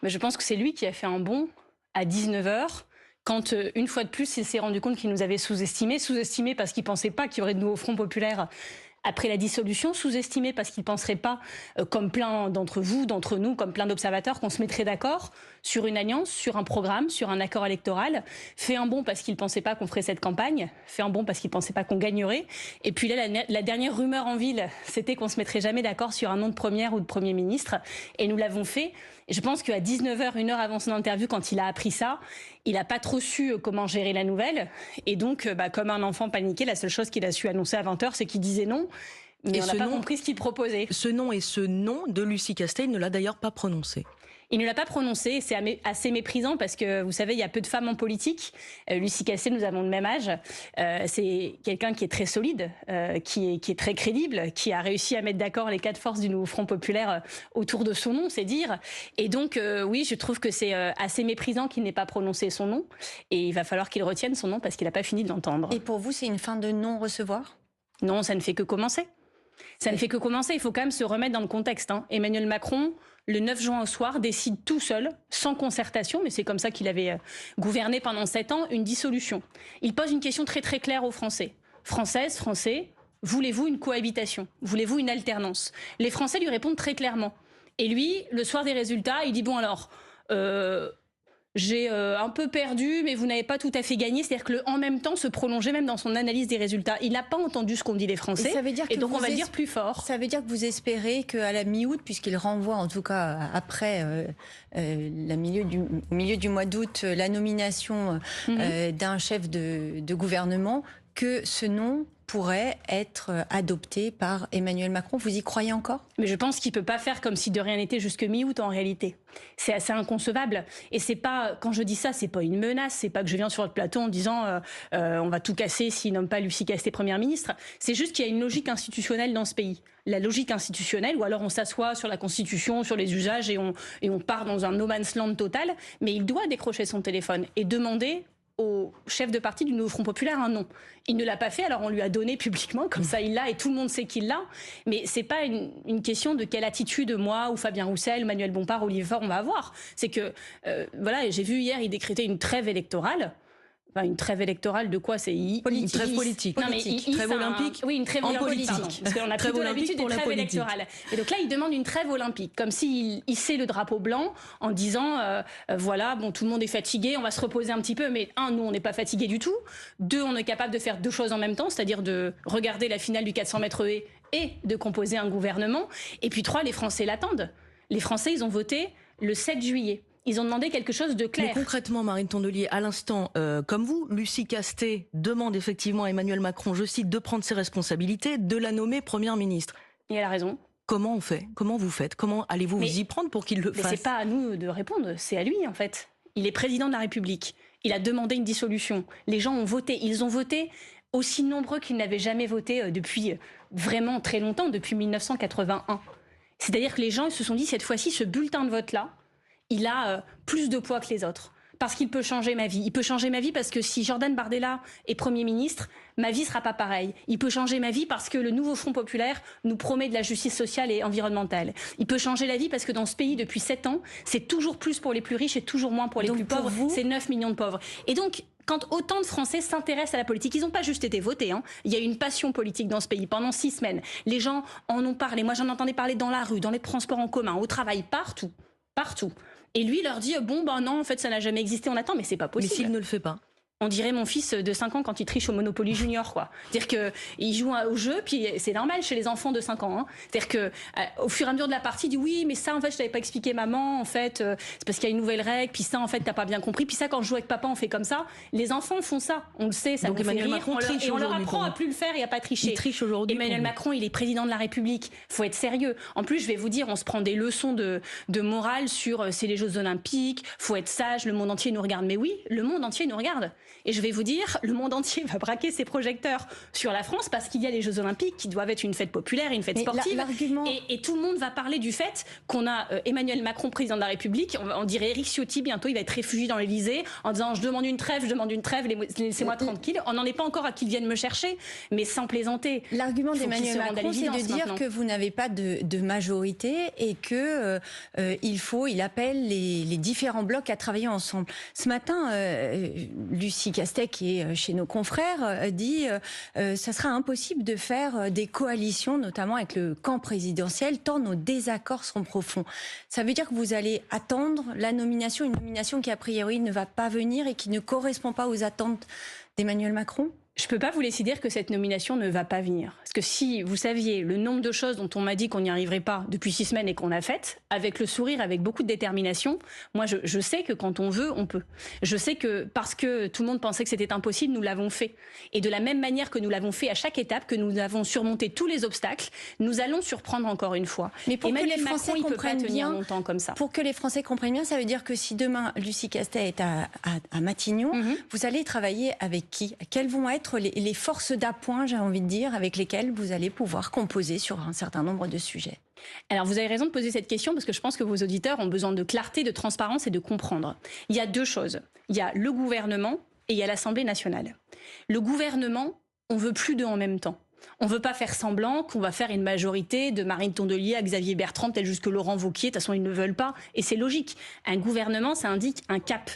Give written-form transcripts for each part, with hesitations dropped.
Mais je pense que c'est lui qui a fait un bond à 19h quand, une fois de plus, il s'est rendu compte qu'il nous avait sous-estimés. Sous-estimés parce qu'il ne pensait pas qu'il y aurait de nouveaux fronts populaires après la dissolution, sous-estimés parce qu'il ne penserait pas, comme plein d'entre vous, d'entre nous, comme plein d'observateurs, qu'on se mettrait d'accord sur une alliance, sur un programme, sur un accord électoral. Fait un bond parce qu'il ne pensait pas qu'on ferait cette campagne. Fait un bond parce qu'il ne pensait pas qu'on gagnerait. Et puis là, la dernière rumeur en ville, c'était qu'on ne se mettrait jamais d'accord sur un nom de première ou de Premier ministre. Et nous l'avons fait. Et je pense qu'à 19h, une heure avant son interview, quand il a appris ça, il n'a pas trop su comment gérer la nouvelle. Et donc, comme un enfant paniqué, la seule chose qu'il a su annoncer à 20h, c'est qu'il disait non. Mais on n'a pas compris ce qu'il proposait. Ce nom et ce nom de Lucie Castet, il ne l'a d'ailleurs pas prononcé. Il ne l'a pas prononcé, et c'est assez méprisant parce que, vous savez, il y a peu de femmes en politique. Lucie Castet, nous avons le même âge. C'est quelqu'un qui est très solide, qui est très crédible, qui a réussi à mettre d'accord les 4 forces du nouveau Front populaire autour de son nom, c'est dire. Et donc, oui, je trouve que c'est assez méprisant qu'il n'ait pas prononcé son nom. Et il va falloir qu'il retienne son nom parce qu'il n'a pas fini de l'entendre. Et pour vous, c'est une fin de non-recevoir ? Non, ça ne fait que commencer. Ça ne fait que commencer, il faut quand même se remettre dans le contexte. Emmanuel Macron, le 9 juin au soir, décide tout seul, sans concertation, mais c'est comme ça qu'il avait gouverné pendant 7 ans, une dissolution. Il pose une question très très claire aux Français. Françaises, Français, voulez-vous une cohabitation? Voulez-vous une alternance? Les Français lui répondent très clairement. Et lui, le soir des résultats, il dit bon alors... j'ai un peu perdu, mais vous n'avez pas tout à fait gagné. C'est-à-dire que en même temps se prolongeait même dans son analyse des résults. Il n'a pas entendu ce qu'ont dit les Français. Et donc on va le dire plus fort. Ça veut dire que vous espérez qu'à la mi-août, puisqu'il renvoie en tout cas après milieu du mois d'août la nomination d'un chef de gouvernement, que ce nom pourrait être adopté par Emmanuel Macron. Vous y croyez encore? Mais je pense qu'il ne peut pas faire comme si de rien n'était jusque mi-août en réalité. C'est assez inconcevable. Et c'est pas, quand je dis ça, c'est pas une menace. C'est pas que je viens sur le plateau en disant on va tout casser s'il nomme pas Lucie Castet Première ministre. C'est juste qu'il y a une logique institutionnelle dans ce pays. La logique institutionnelle, ou alors on s'assoit sur la Constitution, sur les usages et on part dans un no man's land total. Mais il doit décrocher son téléphone et demander au chef de parti du Nouveau Front populaire un nom. Il ne l'a pas fait, alors on lui a donné publiquement, comme ça il l'a et tout le monde sait qu'il l'a. Mais c'est pas une question de quelle attitude moi ou Fabien Roussel, Manuel Bompard, Olivier Faure on va avoir. C'est que, voilà, j'ai vu hier, il décrétait une trêve électorale. Enfin, une trêve électorale de quoi? C'est une trêve politique. Non, mais trêve olympique. Oui, une trêve politique. Parce qu'on a plutôt l'habitude des trêves électorales. Et donc là, il demande une trêve olympique, comme s'il hissait le drapeau blanc en disant voilà, bon, tout le monde est fatigué, on va se reposer un petit peu. Mais nous, on n'est pas fatigué du tout. 2, on est capable de faire 2 choses en même temps, c'est-à-dire de regarder la finale du 400 mètres haies et de composer un gouvernement. Et puis 3, les Français l'attendent. Les Français, ils ont voté le 7 juillet. Ils ont demandé quelque chose de clair. Mais concrètement, Marine Tondelier, à l'instant, comme vous, Lucie Castet demande effectivement à Emmanuel Macron, je cite, de prendre ses responsabilités, de la nommer Première ministre. Et elle a raison. Comment on fait? Comment vous faites? Comment allez-vous vous y prendre pour qu'il le fasse? Mais c'est pas à nous de répondre, c'est à lui en fait. Il est président de la République. Il a demandé une dissolution. Les gens ont voté. Ils ont voté aussi nombreux qu'ils n'avaient jamais voté depuis vraiment très longtemps, depuis 1981. C'est-à-dire que les gens se sont dit, cette fois-ci, ce bulletin de vote-là, il a plus de poids que les autres. Parce qu'il peut changer ma vie. Il peut changer ma vie parce que si Jordan Bardella est Premier ministre, ma vie sera pas pareille. Il peut changer ma vie parce que le nouveau Front populaire nous promet de la justice sociale et environnementale. Il peut changer la vie parce que dans ce pays, depuis 7 ans, c'est toujours plus pour les plus riches et toujours moins pour les plus pauvres. C'est 9 millions de pauvres. Et donc, quand autant de Français s'intéressent à la politique, ils n'ont pas juste été votés. Il y a eu une passion politique dans ce pays pendant 6 semaines. Les gens en ont parlé. Moi, j'en entendais parler dans la rue, dans les transports en commun, au travail, partout. Partout. Et lui leur dit bon non en fait ça n'a jamais existé, on attend, mais c'est pas possible. Mais s'il ne le fait pas? On dirait mon fils de 5 ans quand il triche au Monopoly Junior, quoi. C'est-à-dire qu'il joue au jeu, puis c'est normal chez les enfants de 5 ans. C'est-à-dire qu'au fur et à mesure de la partie, il dit oui, mais ça, en fait, je t'avais pas expliqué, maman, en fait, c'est parce qu'il y a une nouvelle règle, puis ça, en fait, t'as pas bien compris, puis ça, quand je joue avec papa, on fait comme ça. Les enfants font ça, on le sait, ça nous fait rire, et on leur apprend à plus le faire et à pas tricher. Il triche aujourd'hui. Emmanuel Macron, il est président de la République, faut être sérieux. En plus, je vais vous dire, on se prend des leçons de morale sur c'est les Jeux Olympiques, faut être sage, le monde entier nous regarde. Mais oui, le monde entier nous regarde. Et je vais vous dire, le monde entier va braquer ses projecteurs sur la France parce qu'il y a les Jeux Olympiques qui doivent être une fête populaire, une fête sportive. Et tout le monde va parler du fait qu'on a Emmanuel Macron, président de la République. On dirait Éric Ciotti, bientôt il va être réfugié dans l'Élysée en disant je demande une trêve, laissez-moi tranquille. On n'en est pas encore à qu'ils viennent me chercher, mais sans plaisanter. L'argument d'Emmanuel Macron, c'est de dire que vous n'avez pas de majorité et que il appelle les différents blocs à travailler ensemble. Ce matin, Lucie Castet, qui est chez nos confrères, dit ça sera impossible de faire des coalitions, notamment avec le camp présidentiel, tant nos désaccords sont profonds. Ça veut dire que vous allez attendre la nomination, une nomination qui a priori ne va pas venir et qui ne correspond pas aux attentes d'Emmanuel Macron ? Je ne peux pas vous laisser dire que cette nomination ne va pas venir. Parce que si vous saviez le nombre de choses dont on m'a dit qu'on n'y arriverait pas depuis 6 semaines et qu'on a faites, avec le sourire, avec beaucoup de détermination, moi je sais que quand on veut, on peut. Je sais que parce que tout le monde pensait que c'était impossible, nous l'avons fait. Et de la même manière que nous l'avons fait à chaque étape, que nous avons surmonté tous les obstacles, nous allons surprendre encore une fois. Mais pour Emmanuel que les Français Macron, il peut pas tenir bien, longtemps comme ça. Pour que les Français comprennent bien, ça veut dire que si demain Lucie Castet est à Matignon, vous allez travailler avec qui ? Quelles vont être les forces d'appoint, j'ai envie de dire, avec lesquelles vous allez pouvoir composer sur un certain nombre de sujets? Alors vous avez raison de poser cette question parce que je pense que vos auditeurs ont besoin de clarté, de transparence et de comprendre. Il y a 2 choses. Il y a le gouvernement et il y a l'Assemblée nationale. Le gouvernement, on veut plus d'eux en même temps. On ne veut pas faire semblant qu'on va faire une majorité de Marine Tondelier à Xavier Bertrand, tel jusque Laurent Wauquiez. De toute façon, ils ne veulent pas. Et c'est logique. Un gouvernement, ça indique un cap.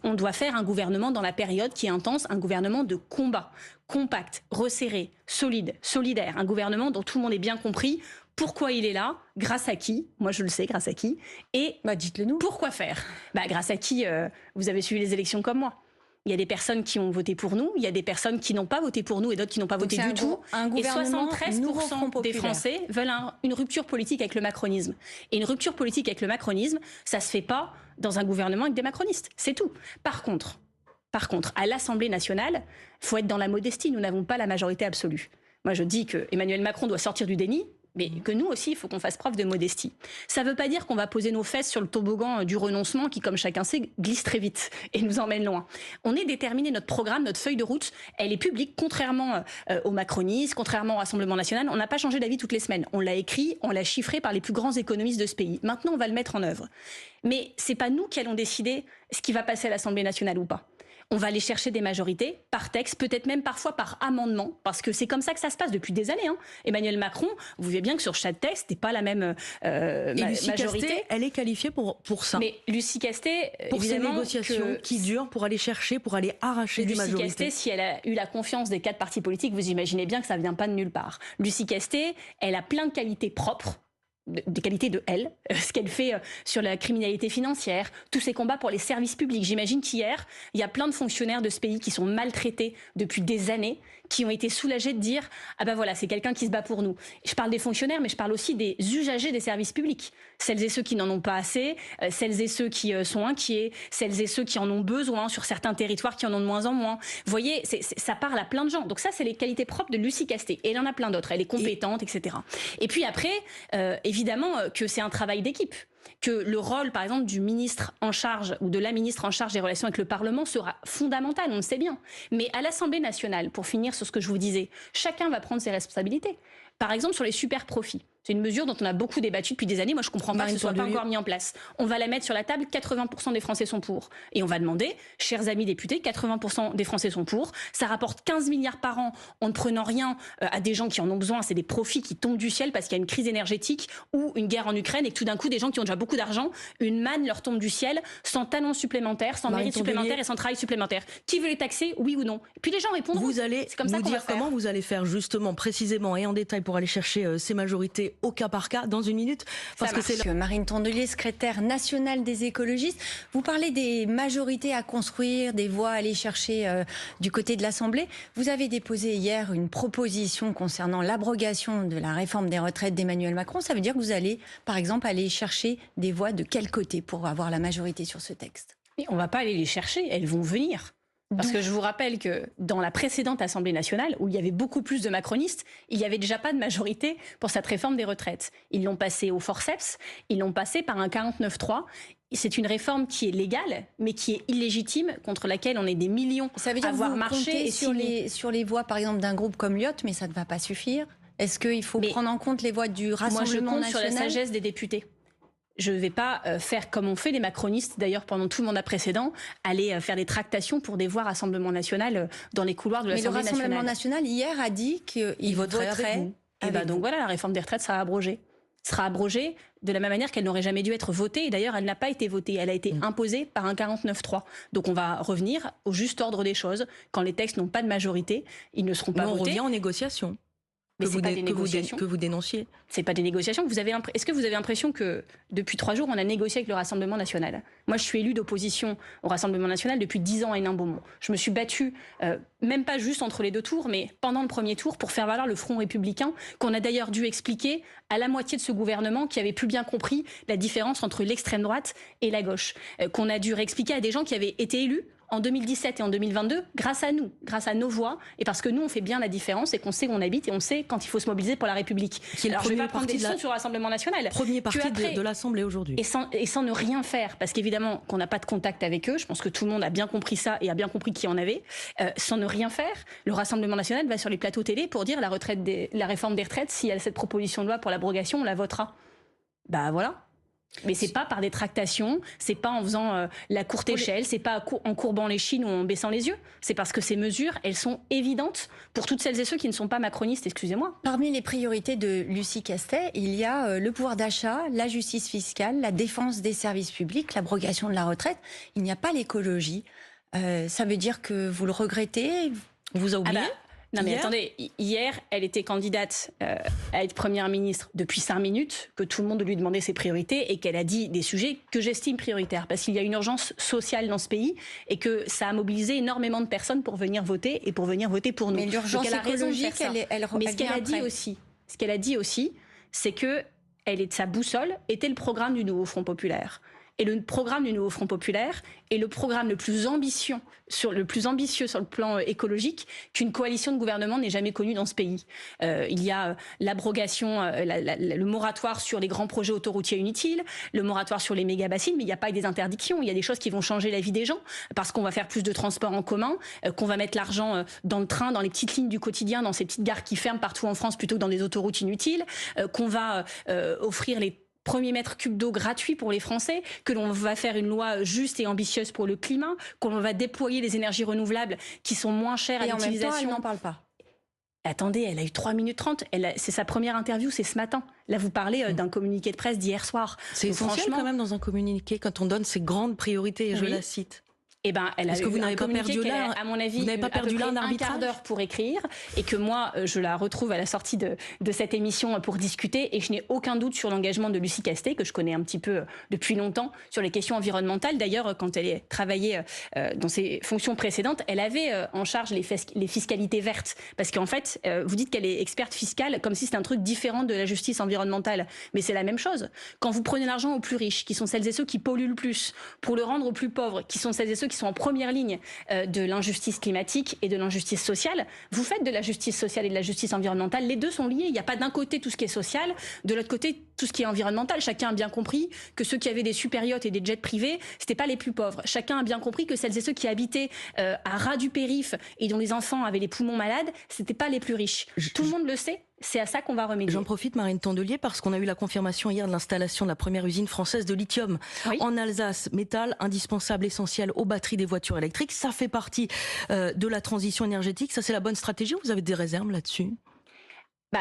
On doit faire un gouvernement dans la période qui est intense, un gouvernement de combat, compact, resserré, solide, solidaire. Un gouvernement dont tout le monde est bien compris pourquoi il est là, grâce à qui, moi je le sais, grâce à qui, et dites-le nous. Pourquoi faire grâce à qui, vous avez suivi les élections comme moi. Il y a des personnes qui ont voté pour nous, il y a des personnes qui n'ont pas voté pour nous et d'autres qui n'ont pas voté du tout. Et 73% des Français veulent une rupture politique avec le macronisme. Et une rupture politique avec le macronisme, ça se fait pas dans un gouvernement avec des macronistes. C'est tout. Par contre, à l'Assemblée nationale, il faut être dans la modestie. Nous n'avons pas la majorité absolue. Moi, je dis que Emmanuel Macron doit sortir du déni, mais que nous aussi, il faut qu'on fasse preuve de modestie. Ça ne veut pas dire qu'on va poser nos fesses sur le toboggan du renoncement qui, comme chacun sait, glisse très vite et nous emmène loin. On est déterminé, notre programme, notre feuille de route, elle est publique, contrairement aux macronistes, contrairement au Rassemblement national. On n'a pas changé d'avis toutes les semaines. On l'a écrit, on l'a chiffré par les plus grands économistes de ce pays. Maintenant, on va le mettre en œuvre. Mais ce n'est pas nous qui allons décider ce qui va passer à l'Assemblée nationale ou pas. On va aller chercher des majorités par texte, peut-être même parfois par amendement, parce que c'est comme ça que ça se passe depuis des années. Emmanuel Macron, vous voyez bien que sur chaque texte, n'est pas la même Lucie majorité. Castet, elle est qualifiée pour ça. Mais Lucie Castet, pour ces négociations qui durent, pour aller chercher, pour aller arracher des majorités. Lucie Castet, si elle a eu la confiance des 4 partis politiques, vous imaginez bien que ça ne vient pas de nulle part. Lucie Castet, elle a plein de qualités propres. Des qualités de elle, ce qu'elle fait sur la criminalité financière, tous ces combats pour les services publics. J'imagine qu'hier, il y a plein de fonctionnaires de ce pays qui sont maltraités depuis des années, qui ont été soulagés de dire « Ah ben voilà, c'est quelqu'un qui se bat pour nous ». Je parle des fonctionnaires, mais je parle aussi des usagers des services publics. Celles et ceux qui n'en ont pas assez, celles et ceux qui sont inquiets, celles et ceux qui en ont besoin sur certains territoires qui en ont de moins en moins. Vous voyez, ça parle à plein de gens. Donc ça, c'est les qualités propres de Lucie Castet. Et elle en a plein d'autres. Elle est compétente, etc. Et puis après, évidemment que c'est un travail d'équipe. Que le rôle, par exemple, du ministre en charge ou de la ministre en charge des relations avec le Parlement sera fondamental, on le sait bien. Mais à l'Assemblée nationale, pour finir sur ce que je vous disais, chacun va prendre ses responsabilités. Par exemple, sur les super profits. C'est une mesure dont on a beaucoup débattu depuis des années. Moi, je ne comprends pas que ce ne soit pas encore mis en place. On va la mettre sur la table, 80% des Français sont pour. Et on va demander, chers amis députés, 80% des Français sont pour. Ça rapporte 15 milliards par an en ne prenant rien à des gens qui en ont besoin. C'est des profits qui tombent du ciel parce qu'il y a une crise énergétique ou une guerre en Ukraine et que tout d'un coup, des gens qui ont déjà beaucoup d'argent, une manne leur tombe du ciel sans talent supplémentaire, sans mérite supplémentaire et sans travail supplémentaire. Qui veut les taxer, oui ou non? Et puis les gens répondront. Vous allez nous dire comment vous allez faire justement, précisément et en détail pour aller chercher ces majorités au cas par cas dans une minute, parce que c'est Marine Tondelier, secrétaire nationale des écologistes. Vous parlez des majorités à construire, des voix à aller chercher du côté de l'Assemblée. Vous avez déposé hier une proposition concernant l'abrogation de la réforme des retraites d'Emmanuel Macron. Ça veut dire que vous allez, par exemple, aller chercher des voix de quel côté pour avoir la majorité sur ce texte? Et on ne va pas aller les chercher, elles vont venir. Parce que je vous rappelle que dans la précédente Assemblée nationale, où il y avait beaucoup plus de macronistes, il n'y avait déjà pas de majorité pour cette réforme des retraites. Ils l'ont passé au forceps, ils l'ont passé par un 49-3. c'est une réforme qui est légale, mais qui est illégitime, contre laquelle on est des millions ça veut dire à avoir vous marché. Et sur les voix, par exemple, d'un groupe comme Lyot, mais ça ne va pas suffire. Est-ce qu'il faut prendre en compte les voix du Rassemblement national ? Moi, je compte national sur la sagesse des députés. Je ne vais pas faire comme ont fait les macronistes, d'ailleurs, pendant tout le mandat précédent, aller faire des tractations pour des voix Rassemblement national dans les couloirs de l'Assemblée nationale. Mais le Rassemblement national, hier, a dit qu'il voterait avec vous. Et donc voilà, la réforme des retraites sera abrogée. Sera abrogée de la même manière qu'elle n'aurait jamais dû être votée. Et d'ailleurs, elle n'a pas été votée. Elle a été imposée par un 49-3. Donc on va revenir au juste ordre des choses. Quand les textes n'ont pas de majorité, ils ne seront pas votés. On revient en négociation. Mais c'est pas des négociations que vous dénonciez. C'est pas des négociations. Est-ce que vous avez l'impression que depuis 3 jours, on a négocié avec le Rassemblement national ? Moi, je suis élue d'opposition au Rassemblement national depuis 10 ans à Hénin-Beaumont. Je me suis battue, même pas juste entre les 2 tours, mais pendant le premier tour, pour faire valoir le Front républicain, qu'on a d'ailleurs dû expliquer à la moitié de ce gouvernement qui avait plus bien compris la différence entre l'extrême droite et la gauche. Qu'on a dû réexpliquer à des gens qui avaient été élus en 2017 et en 2022, grâce à nous, grâce à nos voix, et parce que nous, on fait bien la différence et qu'on sait où on habite et on sait quand il faut se mobiliser pour la République. Alors, je ne vais pas prendre des leçons sur le Rassemblement national. Premier parti de l'Assemblée aujourd'hui. Et sans ne rien faire, parce qu'évidemment qu'on n'a pas de contact avec eux, je pense que tout le monde a bien compris ça et a bien compris qui en avait, sans ne rien faire, le Rassemblement national va sur les plateaux télé pour dire la réforme des retraites, s'il y a cette proposition de loi pour l'abrogation, on la votera. Bah voilà. Mais c'est pas par des tractations, c'est pas en faisant la courte échelle, c'est pas en courbant les chines ou en baissant les yeux. C'est parce que ces mesures, elles sont évidentes pour toutes celles et ceux qui ne sont pas macronistes, excusez-moi. Parmi les priorités de Lucie Castet, il y a le pouvoir d'achat, la justice fiscale, la défense des services publics, l'abrogation de la retraite. Il n'y a pas l'écologie. Ça veut dire que vous le regrettez ? On vous a oublié ? Non mais attendez, hier, elle était candidate à être première ministre depuis 5 minutes, que tout le monde lui demandait ses priorités et qu'elle a dit des sujets que j'estime prioritaires parce qu'il y a une urgence sociale dans ce pays et que ça a mobilisé énormément de personnes pour venir voter et pour venir voter pour nous. Mais l'urgence écologique, mais ce qu'elle a dit aussi, c'est que sa boussole était le programme du nouveau Front populaire. Et le programme du nouveau Front populaire est le programme le plus ambitieux sur le plan écologique qu'une coalition de gouvernement n'ait jamais connu dans ce pays. Il y a l'abrogation, le moratoire sur les grands projets autoroutiers inutiles, le moratoire sur les méga-bassines, mais il n'y a pas des interdictions, il y a des choses qui vont changer la vie des gens, parce qu'on va faire plus de transports en commun, qu'on va mettre l'argent dans le train, dans les petites lignes du quotidien, dans ces petites gares qui ferment partout en France plutôt que dans des autoroutes inutiles, qu'on va offrir les premiers mètres cubes d'eau gratuits pour les Français, que l'on va faire une loi juste et ambitieuse pour le climat, qu'on va déployer les énergies renouvelables qui sont moins chères à l'utilisation. Et en même temps, elle n'en parle pas. Attendez, elle a eu 3 minutes 30. C'est sa première interview, c'est ce matin. Là, vous parlez d'un communiqué de presse d'hier soir. C'est essentiel quand même dans un communiqué quand on donne ses grandes priorités, et je la cite. Eh ben, elle a Est-ce que vous n'avez pas perdu là, à mon avis, un quart d'heure pour écrire, et que moi, je la retrouve à la sortie de cette émission pour discuter, et je n'ai aucun doute sur l'engagement de Lucie Castet, que je connais un petit peu depuis longtemps, sur les questions environnementales. D'ailleurs, quand elle travaillait dans ses fonctions précédentes, elle avait en charge les fiscalités vertes, parce qu'en fait, vous dites qu'elle est experte fiscale, comme si c'était un truc différent de la justice environnementale, mais c'est la même chose. Quand vous prenez l'argent aux plus riches, qui sont celles et ceux qui polluent le plus, pour le rendre aux plus pauvres, qui sont celles et ceux qui sont en première ligne de l'injustice climatique et de l'injustice sociale, vous faites de la justice sociale et de la justice environnementale. Les deux sont liés. Il n'y a pas d'un côté tout ce qui est social, de l'autre côté tout ce qui est environnemental. Chacun a bien compris que ceux qui avaient des super yachts et des jets privés, c'était pas les plus pauvres. Chacun a bien compris que celles et ceux qui habitaient à ras du périph' et dont les enfants avaient les poumons malades, c'était pas les plus riches. Tout le monde le sait. C'est à ça qu'on va remédier. J'en profite, Marine Tondelier, parce qu'on a eu la confirmation hier de l'installation de la première usine française de lithium en Alsace. Métal indispensable, essentiel aux batteries des voitures électriques. Ça fait partie de la transition énergétique. Ça, c'est la bonne stratégie ou vous avez des réserves là-dessus ?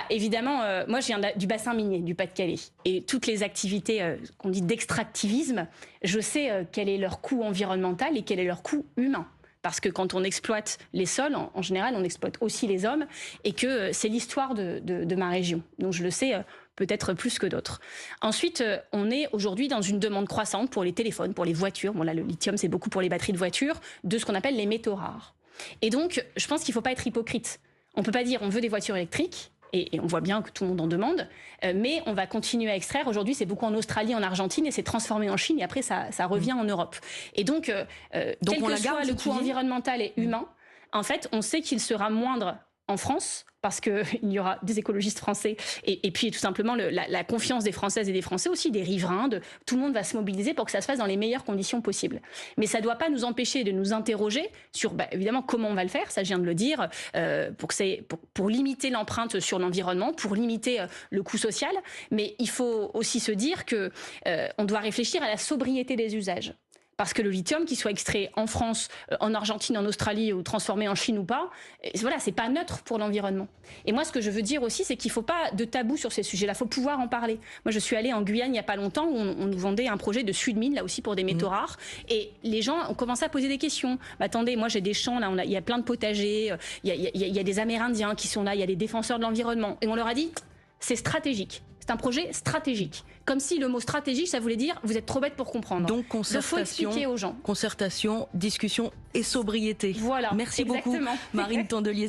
Évidemment, moi je viens du bassin minier, du Pas-de-Calais. Et toutes les activités qu'on dit d'extractivisme, je sais quel est leur coût environnemental et quel est leur coût humain. Parce que quand on exploite les sols, en général, on exploite aussi les hommes, et que c'est l'histoire de ma région. Donc je le sais peut-être plus que d'autres. Ensuite, on est aujourd'hui dans une demande croissante pour les téléphones, pour les voitures. Bon là, le lithium, c'est beaucoup pour les batteries de voitures, de ce qu'on appelle les métaux rares. Et donc, je pense qu'il ne faut pas être hypocrite. On ne peut pas dire on veut des voitures électriques, et on voit bien que tout le monde en demande, mais on va continuer à extraire. Aujourd'hui, c'est beaucoup en Australie, en Argentine, et c'est transformé en Chine, et après, ça revient en Europe. Et donc quel que soit le coût environnemental et humain, en fait, on sait qu'il sera moindre en France, parce qu'il y aura des écologistes français, et puis tout simplement la confiance des Françaises et des Français aussi, des riverains, tout le monde va se mobiliser pour que ça se fasse dans les meilleures conditions possibles. Mais ça ne doit pas nous empêcher de nous interroger sur, évidemment, comment on va le faire, ça je viens de le dire, pour limiter l'empreinte sur l'environnement, pour limiter le coût social, mais il faut aussi se dire qu'on doit réfléchir à la sobriété des usages. Parce que le lithium, qu'il soit extrait en France, en Argentine, en Australie ou transformé en Chine ou pas, voilà, c'est pas neutre pour l'environnement. Et moi, ce que je veux dire aussi, c'est qu'il faut pas de tabou sur ces sujets-là. Il faut pouvoir en parler. Moi, je suis allée en Guyane il y a pas longtemps où on nous vendait un projet de Sudmine, là aussi pour des métaux rares. Et les gens ont commencé à poser des questions. Attendez, moi j'ai des champs, là, il y a plein de potagers, il y a des Amérindiens qui sont là, il y a des défenseurs de l'environnement. Et on leur a dit, c'est stratégique. C'est un projet stratégique. Comme si le mot stratégique, ça voulait dire vous êtes trop bête pour comprendre. Donc concertation, faut expliquer aux gens. Concertation, discussion et sobriété. Voilà. Merci exactement. beaucoup, Marine Tondelier.